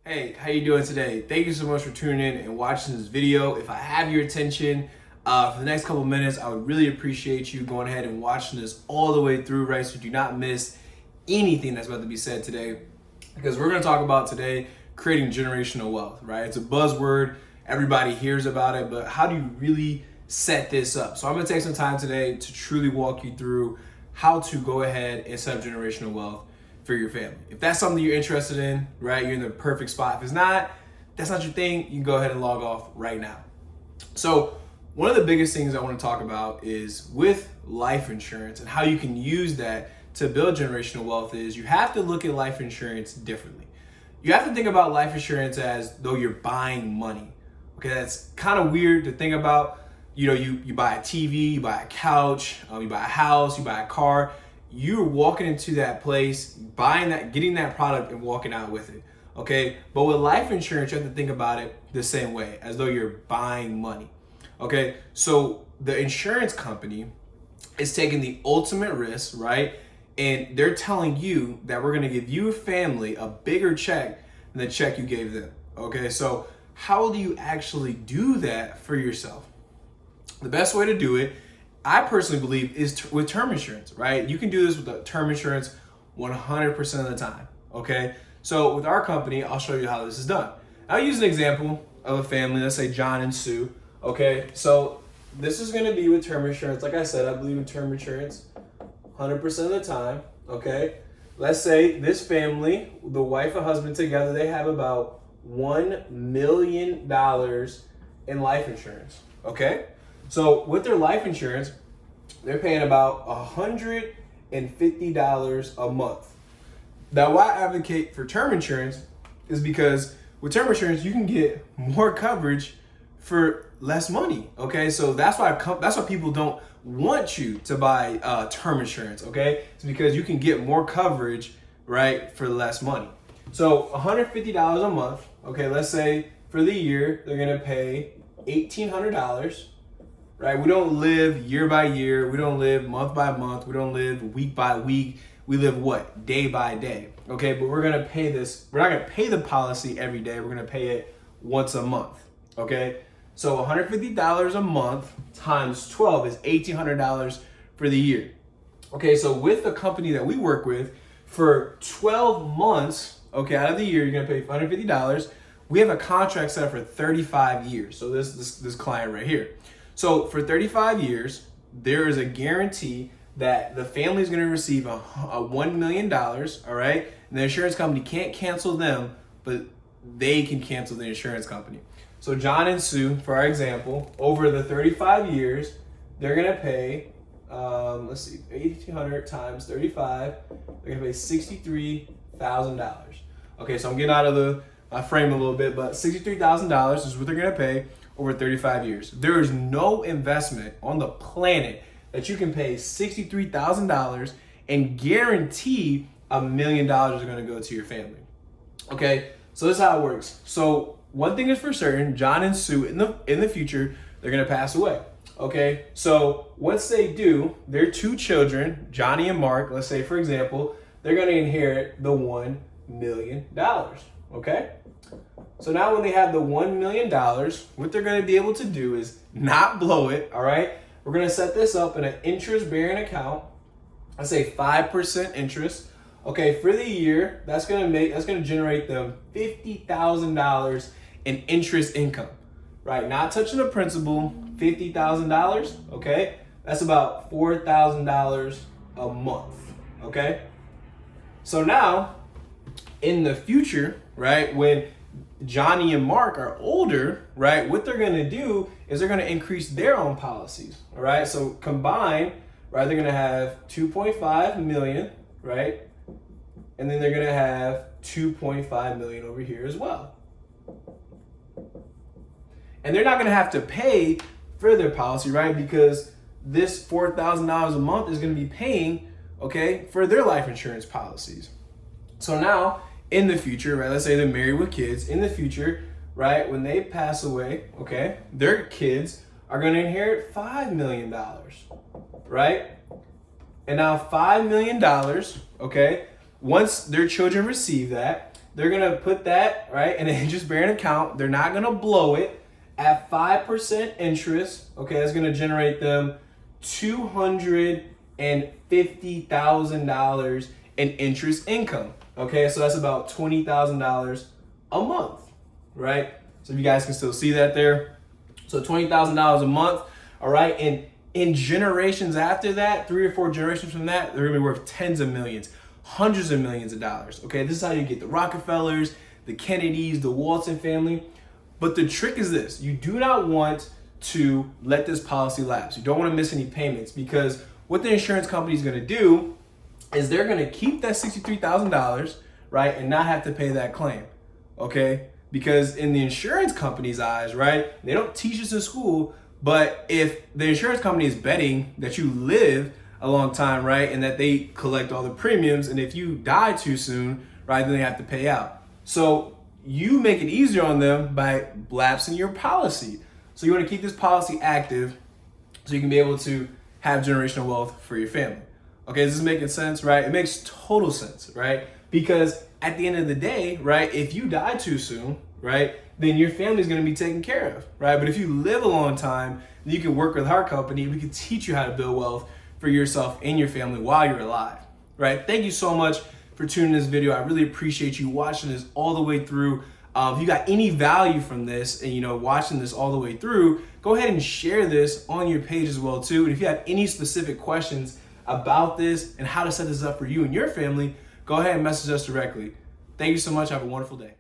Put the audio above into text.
Hey, how you doing today? Thank you so much for tuning in and watching this video. If I have your attention for the next couple of minutes, I would really appreciate you going ahead and watching this all the way through, right? So do not miss anything that's about to be said today, because we're going to talk about today creating generational wealth, right? It's a buzzword. Everybody hears about it, but how do you really set this up? So I'm going to take some time today to truly walk you through how to go ahead and set up generational wealth for your family. If that's something you're interested in, right, you're in the perfect spot. If it's not, that's not your thing, you can go ahead and log off right now. So one of the biggest things I want to talk about is with life insurance and how you can use that to build generational wealth is you have to look at life insurance differently. You have to think about life insurance as though you're buying money. Okay, that's kind of weird to think about. You know, you buy a TV, you buy a couch, you buy a house, you buy a car. You're walking into that place, buying that, getting that product and walking out with it, okay? But with life insurance, you have to think about it the same way, as though you're buying money, okay? So the insurance company is taking the ultimate risk, right? And they're telling you that we're gonna give you, family, a bigger check than the check you gave them, okay? So how do you actually do that for yourself? The best way to do it, I personally believe, is with term insurance, right? You can do this with the term insurance 100% of the time, okay? So with our company, I'll show you how this is done. I'll use an example of a family, let's say John and Sue, okay? So this is gonna be with term insurance. Like I said, I believe in term insurance 100% of the time, okay? Let's say this family, the wife and husband together, they have about $1 million in life insurance, okay? So with their life insurance, they're paying about $150 a month. Now, why I advocate for term insurance is because with term insurance, you can get more coverage for less money. Okay, so that's why people don't want you to buy term insurance. Okay, it's because you can get more coverage, right, for less money. So $150 a month. Okay, let's say for the year they're gonna pay $1,800. Right? We don't live year by year. We don't live month by month. We don't live week by week. We live what? Day by day. Okay, but we're gonna pay this. We're not gonna pay the policy every day. We're gonna pay it once a month. Okay, so $150 a month times 12 is $1,800 for the year. Okay, so with the company that we work with, for 12 months, okay, out of the year, you're gonna pay $150. We have a contract set up for 35 years. So this client right here. So for 35 years, there is a guarantee that the family is going to receive a $1 million, all right? And the insurance company can't cancel them, but they can cancel the insurance company. So John and Sue, for our example, over the 35 years, they're going to pay, let's see, 1,800 times 35, they're going to pay $63,000. Okay, so I'm getting out of my frame a little bit, but $63,000 is what they're going to pay over 35 years. There is no investment on the planet that you can pay $63,000 and guarantee $1 million are going to go to your family. Okay, so this is how it works. So one thing is for certain: John and Sue in the future, they're going to pass away. Okay, so once they do, their two children, Johnny and Mark, let's say for example, they're going to inherit the $1 million. Okay. So now when they have the $1 million, what they're going to be able to do is not blow it, all right? We're going to set this up in an interest-bearing account. I say 5% interest. Okay, for the year, that's going to generate them $50,000 in interest income, right? Not touching the principal, $50,000, okay? That's about $4,000 a month, okay? So now, in the future, right, when Johnny and Mark are older, right, what they're gonna do is they're gonna increase their own policies, all right? So combined, right, they're gonna have 2.5 million, right? And then they're gonna have 2.5 million over here as well. And they're not gonna have to pay for their policy, right? Because this $4,000 a month is gonna be paying, okay, for their life insurance policies. So now, in the future, right, let's say they're married with kids, in the future, right, when they pass away, okay, their kids are going to inherit $5 million, right? And now $5 million, okay, once their children receive that, they're gonna put that, right, in an interest-bearing account. They're not gonna blow it at 5% interest. Okay, that's gonna generate them $250,000 in interest income. Okay, so that's about $20,000 a month, right? So you guys can still see that there. So $20,000 a month, all right? And in generations after that, 3 or 4 generations from that, they're gonna be worth tens of millions, hundreds of millions of dollars, okay? This is how you get the Rockefellers, the Kennedys, the Walton family. But the trick is this: you do not want to let this policy lapse. You don't want to miss any payments, because what the insurance company is going to do is they're going to keep that $63,000, right, and not have to pay that claim, okay? Because in the insurance company's eyes, right, they don't teach us in school, but if the insurance company is betting that you live a long time, right, and that they collect all the premiums, and if you die too soon, right, then they have to pay out. So you make it easier on them by lapsing your policy. So you want to keep this policy active so you can be able to have generational wealth for your family. Okay, is this making sense, right? It makes total sense, right? Because at the end of the day, right, if you die too soon, right, then your family's going to be taken care of, right? But if you live a long time, then you can work with our company. We can teach you how to build wealth for yourself and your family while you're alive, right? Thank you so much for tuning in this video. I really appreciate you watching this all the way through. If you got any value from this and watching this all the way through, go ahead and share this on your page as well too. And if you have any specific questions about this and how to set this up for you and your family, go ahead and message us directly. Thank you so much. Have a wonderful day.